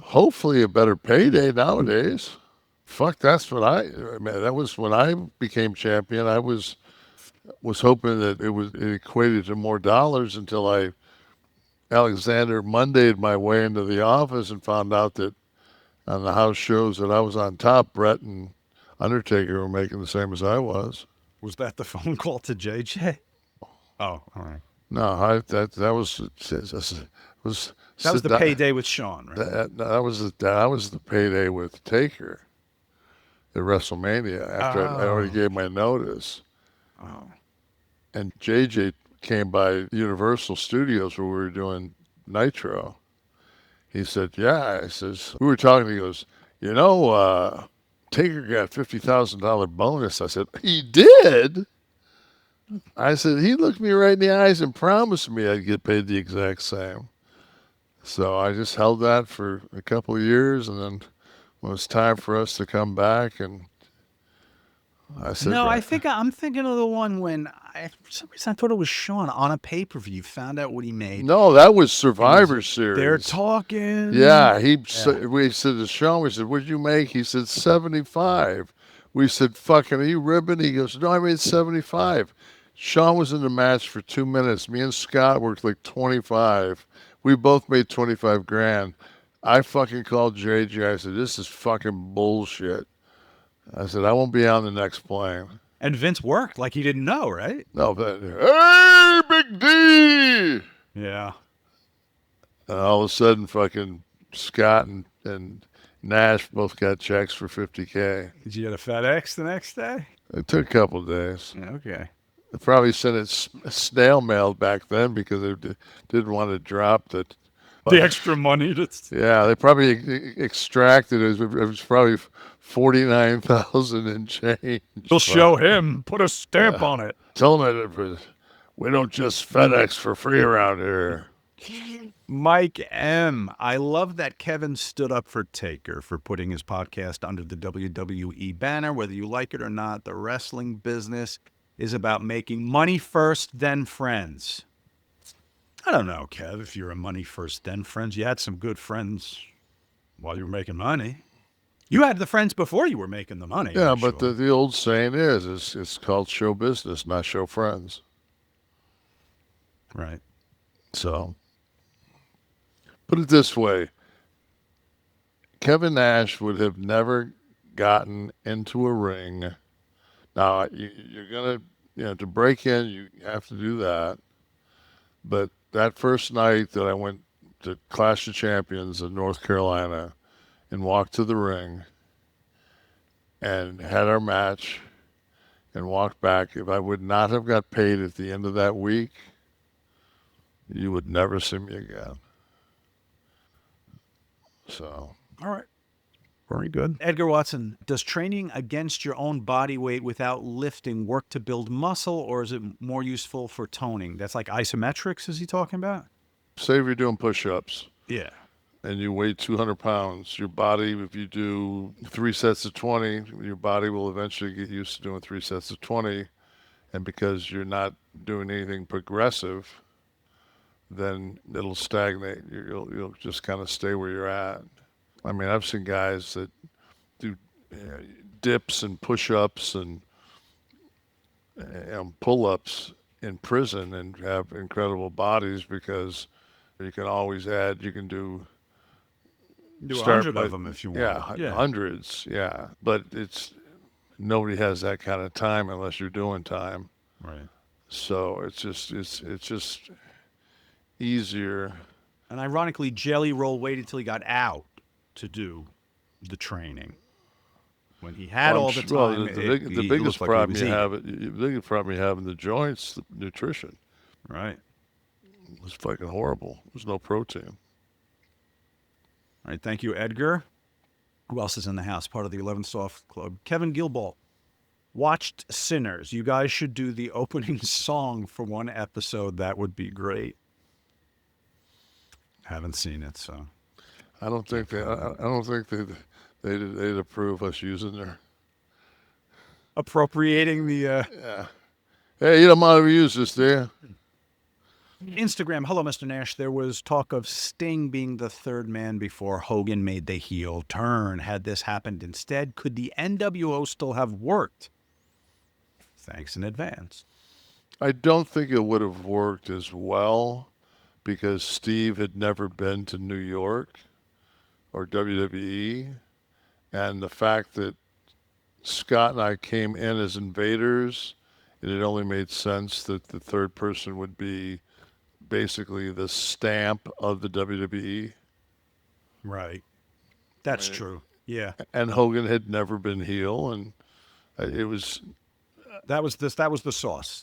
hopefully a better payday nowadays. Fuck, that's what man, that was when I became champion. I was hoping that it equated to more dollars until I Alexander Monday'd my way into the office and found out that on the house shows that I was on top. Brett and Undertaker were making the same as I was. Was that the phone call to JJ? Oh, all right. No, that was That was sit the down. payday with Sean, right? That was the payday with Taker at WrestleMania after I already Oh. gave my notice. Oh. And JJ came by Universal Studios where we were doing Nitro. He said, "Yeah." I says, "We were talking." He goes, Taker got $50,000 bonus." I said, "He did?" I said, "He looked me right in the eyes and promised me I'd get paid the exact same." So I just held that for a couple of years, and then when it was time for us to come back, and I said, No, I "Right." think I'm thinking of the one when for some reason I thought it was Sean on a pay-per-view. Found out what he made, No, that was and he's Survivor they're Series. talking. Yeah, Yeah. we said to Sean, we said, "What'd you make?" He said, 75. We said, "Fucking, are you ribbing?" He goes, "No, I made 75." Sean was in the match for 2 minutes. Me and Scott worked like 25. We both made 25 grand. I fucking called JJ. I said, "This is fucking bullshit." I said, "I won't be on the next plane." And Vince worked like he didn't know, right? No, but, hey, Big D! Yeah. And all of a sudden, fucking Scott and Nash both got checks for 50K. Did you get a FedEx the next day? It took a couple of days. Yeah, okay. They probably sent it snail mail back then because they didn't want to drop the. The extra money that's Yeah, they probably extracted it. It was probably 49,000 and change. will show him. Put a stamp on it. Tell them that we don't just FedEx for free around here. Mike M. I love that Kevin stood up for Taker for putting his podcast under the WWE banner. Whether you like it or not, the wrestling business is about making money first, then friends. I don't know, Kev, if you're a money first, then friends. You had some good friends while you were making money. You had the friends before you were making the money. Yeah, I'm but sure. the old saying is it's called show business, not show friends. Right. So put it this way, Kevin Nash would have never gotten into a ring. Now you're gonna, to break in, you have to do that. But that first night that I went to Clash of Champions in North Carolina and walked to the ring and had our match and walked back, if I would not have got paid at the end of that week, you would never see me again. So All right. Very good. Edgar Watson, does training against your own body weight without lifting work to build muscle, or is it more useful for toning? That's like isometrics, is he talking about? say if you're doing push-ups Yeah. and you weigh 200 pounds, your body, if you do 3 sets of 20, your body will eventually get used to doing 3 sets of 20. And because you're not doing anything progressive, then it'll stagnate. You'll just kind of stay where you're at. I mean, I've seen guys that do dips and push-ups and pull-ups in prison and have incredible bodies because you can always add. You can Do a start 100 by of them if you want. yeah, hundreds, yeah, but it's nobody has that kind of time unless you're doing time. Right. So it's just easier. And ironically, Jelly Roll waited till he got out to do the training. When he had all the Well, time, the he biggest looked like he problem was you eating. have, the biggest problem you have in the joints, the nutrition. Right. It's fucking horrible. There's no protein. All right. Thank you, Edgar. Who else is in the house? Part of the 11th Soft Club. Kevin Gilball. Watched Sinners. You guys should do the opening song for one episode. That would be great. Haven't seen it, so I don't think I don't think they'd approve us using their. appropriating the. Yeah. Hey, you don't mind if we use this, do you? Instagram, hello, Mr. Nash. There was talk of Sting being the third man before Hogan made the heel turn. Had this happened instead, could the NWO still have worked? Thanks in advance. I don't think it would have worked as well because Steve had never been to New York or WWE, and the fact that Scott and I came in as invaders, it had only made sense that the third person would be basically the stamp of the WWE. Right. I That's mean, true. Yeah. and Hogan had never been heel, and it was That was the sauce.